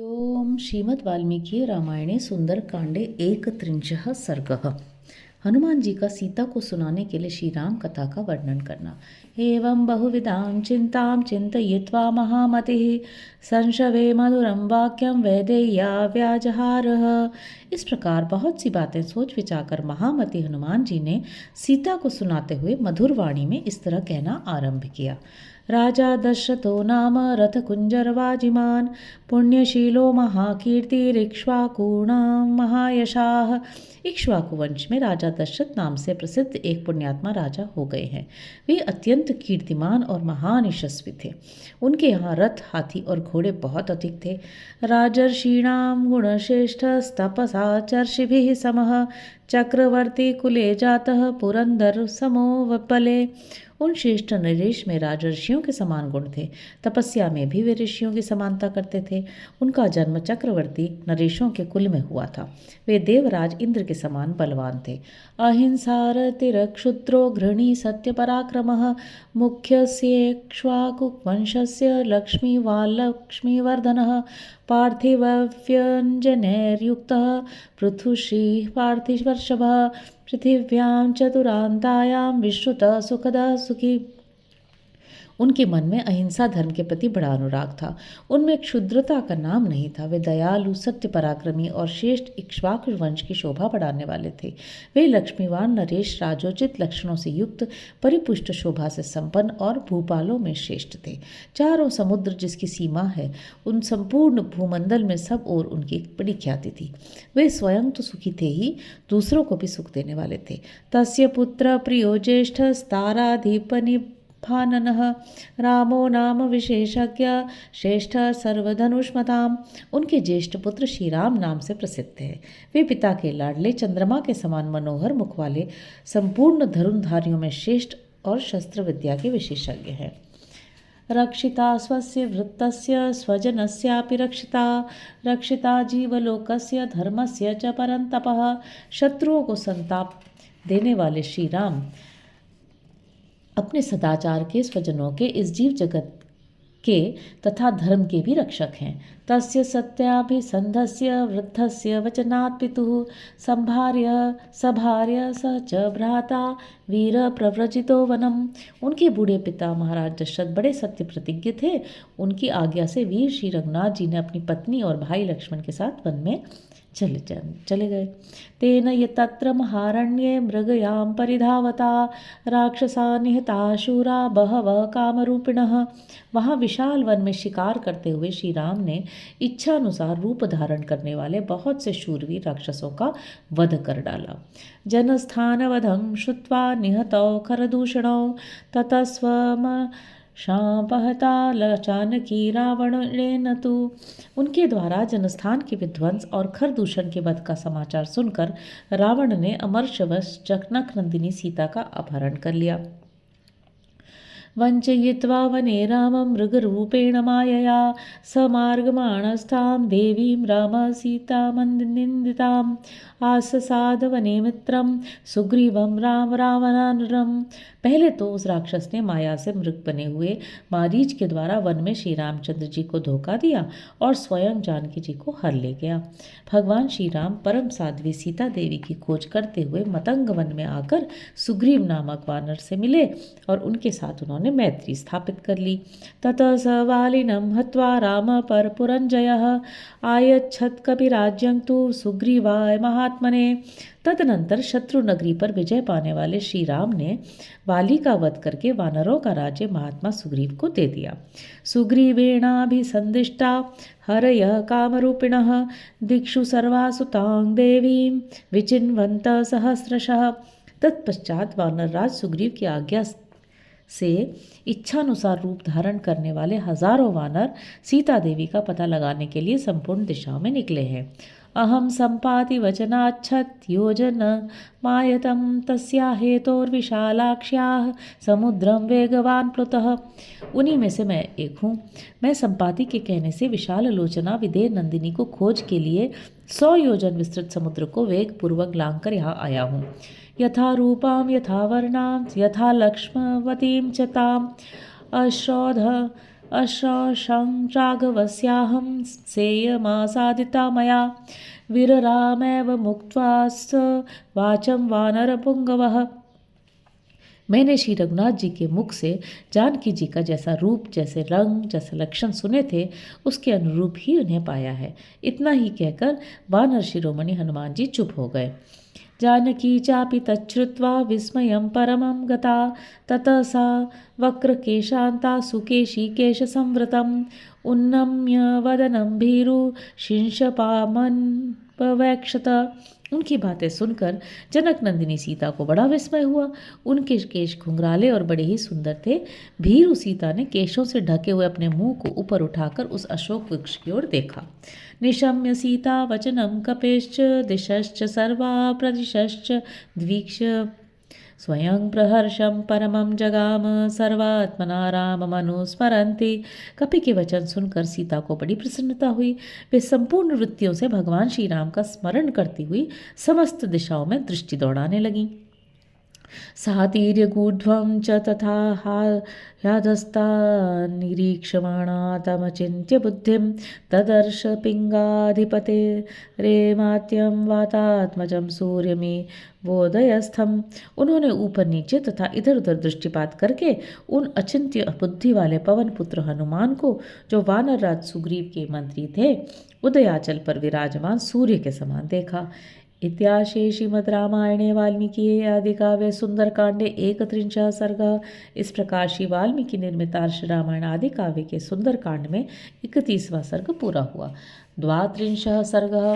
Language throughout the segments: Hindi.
ओम श्रीमद् वाल्मीकि रामायणे सुंदरकांडे 31 सर्गः। हनुमान जी का सीता को सुनाने के लिए श्री राम कथा का वर्णन करना। एवं बहुविधां चिंतां चिंतयित्वा महामतिः संशवे मधुरं वाक्यं वैदेह्या व्याजहारः। इस प्रकार बहुत सी बातें सोच विचार कर महामति हनुमान जी ने सीता को सुनाते हुए मधुर वाणी में इस तरह कहना आरंभ किया। राजा दशरथो नाम रथकुंजरवाजिमान् पुण्यशीलो महाकीर्तिरिक्ष्वाकूणां महायशाः। इक्ष्वाकु वंश में राजा दशरथ नाम से प्रसिद्ध एक पुण्यात्मा राजा हो गए हैं। वे अत्यंत कीर्तिमान और महान यशस्वी थे। उनके यहाँ रथ, हाथी और घोड़े बहुत अधिक थे। राजर्षीणां गुणश्रेष्ठस्तपसा चर्षिभिः समः चक्रवर्ती कुले जातः पुरंदर समो वपले। उन श्रेष्ठ नरेश में राजर्षियों के समान गुण थे। तपस्या में भी वे ऋषियों की समानता करते थे। उनका जन्म चक्रवर्ती नरेशों के कुल में हुआ था। वे देवराज इंद्र के समान बलवान थे। अहिंसारतिरक्षुद्रो घृणी सत्य पराक्रमः मुख्यस्येक्ष्वाकुवंशस्य लक्ष्मीवर्धनः पार्थिवव्यञ्जनैर्युक्तः पृथुश्रीः पार्थिवर्षभः पृथिव्यां चतुरान्तायां विश्रुतः सुखदः सुखी। उनके मन में अहिंसा धर्म के प्रति बड़ा अनुराग था। उनमें क्षुद्रता का नाम नहीं था। वे दयालु, सत्य पराक्रमी और श्रेष्ठ इक्ष्वाकु वंश की शोभा बढ़ाने वाले थे। वे लक्ष्मीवान नरेश, राजोचित लक्षणों से युक्त, परिपुष्ट शोभा से संपन्न और भूपालों में श्रेष्ठ थे। चारों समुद्र जिसकी सीमा है, उन संपूर्ण भूमंडल में सब ओर उनकी बड़ी ख्याति थी। वे स्वयं तो सुखी थे ही, दूसरों को भी सुख देने वाले थे। तस्य पुत्र प्रियो ज्येष्ठ स्ताराधिपनि फाननः रामो नाम विशेषज्ञ श्रेष्ठ सर्वधनुष्मताम। उनके ज्येष्ठ पुत्र श्री राम नाम से प्रसिद्ध हैं। वे पिता के लाडले, चंद्रमा के समान मनोहर मुख वाले, संपूर्ण धनुर्धारियों में श्रेष्ठ और शस्त्र विद्या के विशेषज्ञ हैं। रक्षिता स्वस्य वृत्तस्य स्वजनस्यापि रक्षिता जीवलोकस्य धर्मस्य च परन्तपः। शत्रुओं को संताप देने वाले श्री राम अपने सदाचार के, स्वजनों के, इस जीव जगत के तथा धर्म के भी रक्षक हैं। तस्य सत्याभिसंधस्य वृद्धस्य वचनात् पितुः सभार्य स च भ्राता वीर प्रव्रजितो वनम। उनके बूढ़े पिता महाराज दशरथ बड़े सत्य प्रतिज्ञ थे। उनकी आज्ञा से वीर श्री रघुनाथ जी ने अपनी पत्नी और भाई लक्ष्मण के साथ वन में चले गए। तेन ये तत्र महारण्ये मृगयां परिधावता राक्षसा निहता शूरा बहवः कामरूपिणः। वहाँ विशाल वन में शिकार करते हुए श्री राम ने इच्छानुसार रूप धारण करने वाले बहुत से शूरवीर राक्षसों का वध कर डाला। जनस्थानवधं श्रुत्वा निहतौ खरदूषणौ ततः शापहता जानकी रावणेन तु। उनके द्वारा जनस्थान के विध्वंस और खरदूषण के वध का समाचार सुनकर रावण ने अमरशवश जनक नंदिनी सीता का अपहरण कर लिया। वञ्चयित्वा वने रामं मृगरूपेण मायया समार्गमाणस्थां देवीं रामः सीतामनिन्दिताम् आससाद वने मित्रं सुग्रीवं रावणानुरम्। पहले तो उस राक्षस ने माया से मृग बने हुए मारीच के द्वारा वन में श्री रामचंद्र जी को धोखा दिया और स्वयं जानकी जी को हर ले गया। भगवान श्री राम परम साध्वी सीता देवी की खोज करते हुए मतंग वन में आकर सुग्रीव नामक वानर से मिले और उनके साथ उन्होंने मैत्री स्थापित कर ली। ततः स वालिनं हत्वा राम पर पुरंजयः आयच्छत् कपिराज्यं तु सुग्रीवाय महात्मने। तदनंतर शत्रु नगरी पर विजय पाने वाले श्री राम ने वाली का वध करके वानरों का राज्य महात्मा सुग्रीव को दे दिया। सुग्रीवेणाभिसंदिष्टा हरयः कामरूपिणः दिक्षु सर्वासुतां देवीं विचिन्वन्तः सहस्रशः। तत्पश्चात वानरराज सुग्रीव की आज्ञा से इच्छानुसार रूप धारण करने वाले हजारों वानर सीता देवी का पता लगाने के लिए संपूर्ण दिशाओं में निकले हैं। अहम संपाति वचनाच्छत् योजन मायतम तस्या हेतोर्विशालाक्ष्याः समुद्रम वेगवान प्लुतः। उन्हीं में से मैं एक हूँ। मैं संपाति के कहने से विशाल लोचना विदेह नंदिनी को खोज के लिए 100 योजन विस्तृत समुद्र को वेग पूर्वक लांग कर यहाँ आया हूँ। यथा रूपां यथा वर्णां यथा लक्ष्मवतीं च ताम् अश्रौध अश्रशं राघवस्याहं सेयमासादिता मया वीररामेव मुक्त्वास्त वाचं वानरपुङ्गवः। मैंने श्री रघुनाथ जी के मुख से जानकी जी का जैसा रूप, जैसे रंग, जैसे लक्षण सुने थे, उसके अनुरूप ही उन्हें पाया है। इतना ही कहकर वानर शिरोमणि हनुमान जी चुप हो गए। जानकी चापि तच्छ्रुत्वा विस्मयं परमं गता ततः सा वक्रकेशान्ता सुकेशी केशसंवृतम् उन्नम्य वदनं भीरु शिंशपामन्वैक्षत। उनकी बातें सुनकर जनक नंदिनी सीता को बड़ा विस्मय हुआ। उनके केश घुंघराले और बड़े ही सुंदर थे। भीरु सीता ने केशों से ढके हुए अपने मुंह को ऊपर उठाकर उस अशोक वृक्ष की ओर देखा। निशम्य सीता वचनं कपेश्च दिशश्च सर्वा प्रदिशश्च द्वीक्ष स्वयं प्रहर्षं परमं जगाम सर्वात्मना राममनुस्मरन्ति। कपि के वचन सुनकर सीता को बड़ी प्रसन्नता हुई। वे संपूर्ण वृत्तियों से भगवान श्री राम का स्मरण करती हुई समस्त दिशाओं में दृष्टि दौड़ाने लगीं। सातीर्यगूढ्वं च तथा ह्याधस्ता निरीक्षमाणा तमचिन्त्य बुद्धिं तदर्श पिङ्गाधिपते रेमात्यं वातात्मजं सूर्यमे वोदयस्थम। उन्होंने ऊपर नीचे तथा इधर उधर दृष्टिपात करके उन अचिंत्य बुद्धि वाले पवन पुत्र हनुमान को, जो वानर राज सुग्रीव के मंत्री थे, उदयाचल पर विराजमान सूर्य के समान देखा। इत्याशे श्रीमद् रामायणे वाल्मीकि आदि काव्ये सुंदरकांडे 31 सर्ग। इस प्रकार श्री वाल्मीकि निर्मित आर्ष रामायण आदि काव्य के सुंदरकांड में 31वां सर्ग पूरा हुआ। 32 सर्ग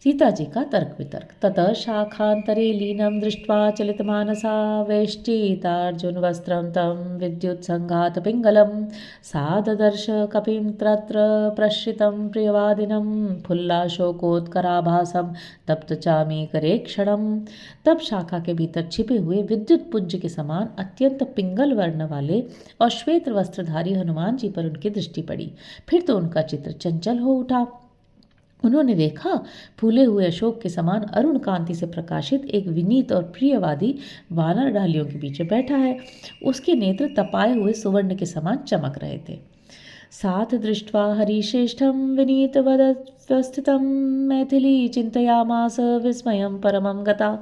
सीता जी का तर्क वितर्क। ततः शाखांतरे लीनं दृष्ट्वा चलितमानसा वेष्टितार्जुन वस्त्रं तं विद्युत्संघात पिंगलम सा ददर्श कपिं तत्र प्रश्रितं प्रियवादिनं फुल्लाशोकोत्कराभासं तप्तचामीकरे क्षणम। तब शाखा के भीतर छिपे हुए विद्युत पुंज के समान अत्यंत पिंगल वर्ण वाले और श्वेत वस्त्रधारी हनुमान जी पर उनकी दृष्टि पड़ी। फिर तो उनका चित्र चंचल हो उठा। उन्होंने देखा फूले हुए अशोक के समान अरुण कांति से प्रकाशित एक विनीत और प्रियवादी वानर डालियों के पीछे बैठा है। उसके नेत्र तपाए हुए सुवर्ण के समान चमक रहे थे। साथ दृष्ट्वा हरिश्रेष्ठं विनीतवदवस्थितं मैथिली चिंतयामास विस्मयं परमं गता।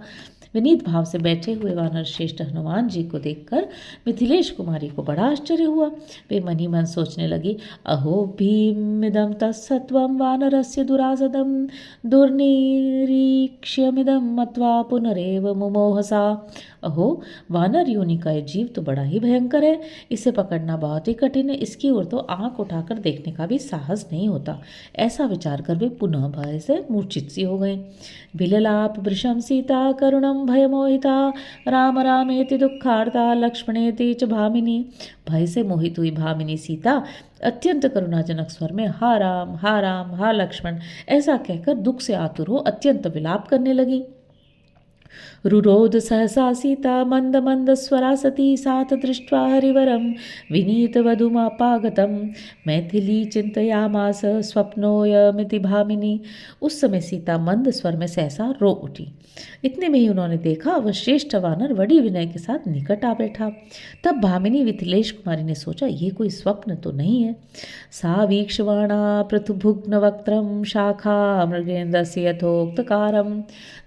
विनीत भाव से बैठे हुए वानर श्रेष्ठ हनुमान जी को देखकर मिथिलेश कुमारी को बड़ा आश्चर्य हुआ। वे मन ही मन सोचने लगी, अहो भीमिदं तत्सत्वं वानरस्य दुरासदं दुर्निरीक्ष्यमिदं मत्वा पुनरेव मुमोहसा। अहो वानर योनि का यह जीव तो बड़ा ही भयंकर है। इसे पकड़ना बहुत ही कठिन है। इसकी ओर तो आंख उठाकर देखने का भी साहस नहीं होता। ऐसा विचार कर वे पुनः भय से मूर्छित सी हो गए। बिललाप वृषम सीता करुणम भयमोहिता राम रामेति दुखार्ता लक्ष्मणेति च भामिनी। भय से मोहित हुई भामिनी सीता अत्यंत करुणाजनक स्वर में हा राम हा लक्ष्मण ऐसा कहकर दुख से आतुर हो अत्यंत विलाप करने लगी। रुरोध सहसा सीता मंद मंद स्वरा सती साथ दृष्ट्वा हरिवरम विनीत वधुमापागतम मैथिली चिंतयामास स्वप्नोयमिति भामिनी। उस समय सीता मंद स्वर में सहसा रो उठी। इतने में ही उन्होंने देखा वह श्रेष्ठ वानर बड़ी विनय के साथ निकट आ बैठा। तब भामिनी मिथिलेश कुमारी ने सोचा ये कोई स्वप्न तो नहीं है। सा वीक्षवाणा पृथुभुग्न वक्त्रम शाखा मृगेन्द्रस्य यथोक्तकारम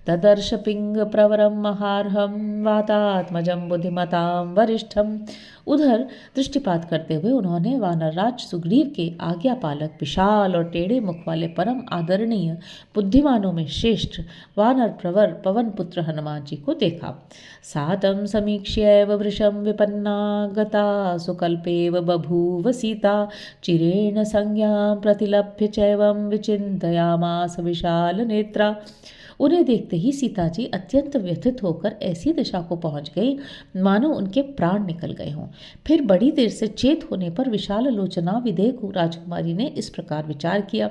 तदर्श पिंग प्रवरम महारहम वातात्मजम बुद्धिमतां वरिष्ठम। उधर दृष्टिपात करते हुए उन्होंने वानरराज सुग्रीव के आज्ञा पालक विशाल और टेढ़े मुख वाले परम आदरणीय बुद्धिमानों में श्रेष्ठ वानर प्रवर पवन पुत्र हनुमान जी को देखा। सातं समीक्ष्यैव वृषं विपन्ना गता सुकल्पेव बभूव सीता चिरेण संज्ञां प्रतिलभ्य चैवं विचिन्तयामास विशाल नेत्रा। उन्हें देखते ही सीता जी अत्यंत व्यथित होकर ऐसी दिशा को पहुंच गई मानो उनके प्राण निकल गए हों। फिर बड़ी देर से चेत होने पर विशाल लोचना विदेह राजकुमारी ने इस प्रकार विचार किया,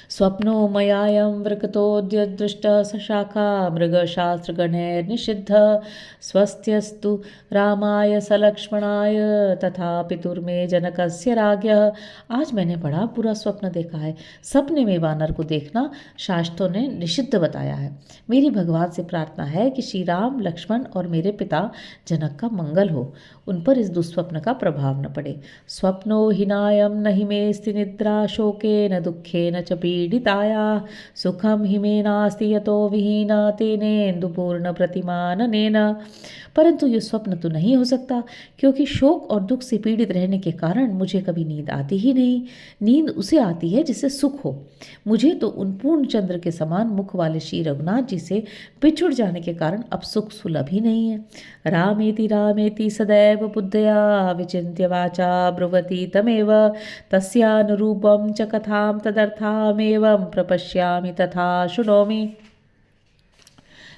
स्वप्नो मयायं वृकतोऽद्य दृष्टः सशाखा मृगशास्त्रगणैर्निषिद्धः स्वस्त्यस्तु रामाय सलक्ष्मणाय तथा पितुर्मे जनकस्य राज्ञः। आज मैंने बड़ा बुरा स्वप्न देखा है। सपने में वानर को देखना शास्त्रों ने निषिद्ध बताया है। मेरी भगवान से प्रार्थना है कि श्री राम, लक्ष्मण और मेरे पिता जनक का मंगल हो, उन पर इस दुस्वप्न का प्रभाव न पड़े। स्वप्नो हिनायम न हिमेस्ति निद्रा शोकेन दुःखेन च पीडिताया सुखम हिमेनास्ति यतो विहीना तेनेन्दुपूर्ण प्रतिमाननेन। परंतु ये स्वप्न तो नहीं हो सकता, क्योंकि शोक और दुख से पीड़ित रहने के कारण मुझे कभी नींद आती ही नहीं। नींद उसे आती है जिसे सुख हो। मुझे तो उन पूर्ण चंद्र के समान मुख वाले श्री रघुनाथ जी से बिछुड़ जाने के कारण अब सुख सुलभ ही नहीं है। रामेति सदैव बुद्धया विचिन्त्य वाचा ब्रुवती तमेव तस्यानुरूपं च कथां तदर्थामेवं प्रपश्यामि तथा शृणोमि।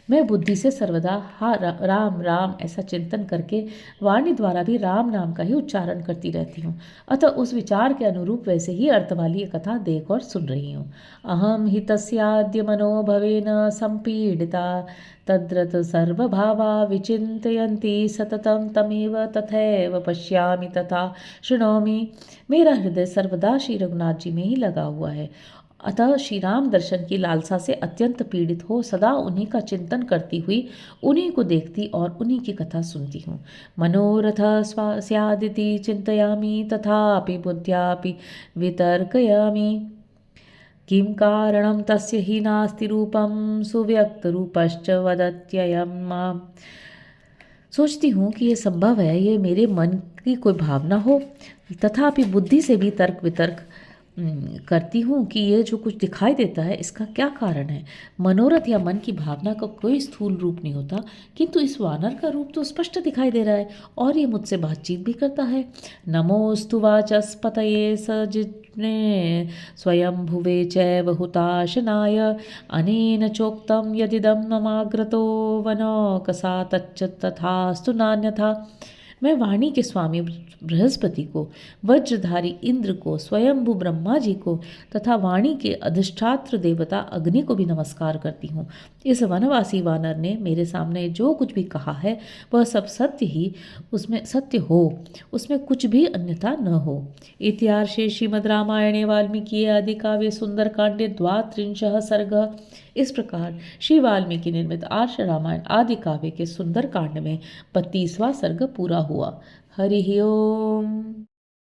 मैं बुद्धि से सर्वदा राम राम ऐसा चिंतन करके वाणी द्वारा भी राम नाम का ही उच्चारण करती रहती हूँ। अतः उस विचार के अनुरूप वैसे ही अर्थ वाली ये कथा देख और सुन रही हूँ। अहम हि तस्याद्य मनोभवेन संपीडिता तद्रत सर्वभावा विचिन्तयन्ति सततं तमेव तथैव पश्यामि तथा शृणोमि। मेरा हृदय सर्वदा श्री रघुनाथ जी में ही लगा हुआ है। अतः श्री राम दर्शन की लालसा से अत्यंत पीड़ित हो सदा उन्हीं का चिंतन करती हुई उन्हीं को देखती और उन्हीं की कथा सुनती हूँ। मनोरथ स्यादिति चिंतयामि तथापि बुद्ध्यापि वितर्कयामि किं कारणं तस्य हि नास्ति रूपं सुव्यक्तरूपश्च वदत्ययं माम्। सोचती हूँ कि ये संभव है, ये मेरे मन की कोई भावना हो, तथापि बुद्धि से भी तर्क वितर्क करती हूँ कि ये जो कुछ दिखाई देता है इसका क्या कारण है। मनोरथ या मन की भावना का कोई स्थूल रूप नहीं होता, किंतु इस वानर का रूप तो स्पष्ट दिखाई दे रहा है और ये मुझसे बातचीत भी करता है। नमोस्तु वाचस्पतये सजिज्ञे स्वयं भुवे चैव हुताशनाय अनेन चोक्तं यदिदं ममाग्रतो वनौकसा तच्च तथास्तु नान्यथा। मैं वाणी के स्वामी बृहस्पति को, वज्रधारी इंद्र को, स्वयंभू ब्रह्मा जी को तथा वाणी के अधिष्ठात्र देवता अग्नि को भी नमस्कार करती हूँ। इस वनवासी वानर ने मेरे सामने जो कुछ भी कहा है वह सब सत्य ही उसमें सत्य हो, उसमें कुछ भी अन्यथा न हो। इतिहासे श्रीमद् रामायणे वाल्मीकि आदि काव्ये सुंदरकांडे द्वात्रिंशः सर्गः। इस प्रकार श्री वाल्मीकि निर्मित आर्ष रामायण आदि काव्य के सुंदर कांड में 32वां सर्ग पूरा हुआ। हरि ओम।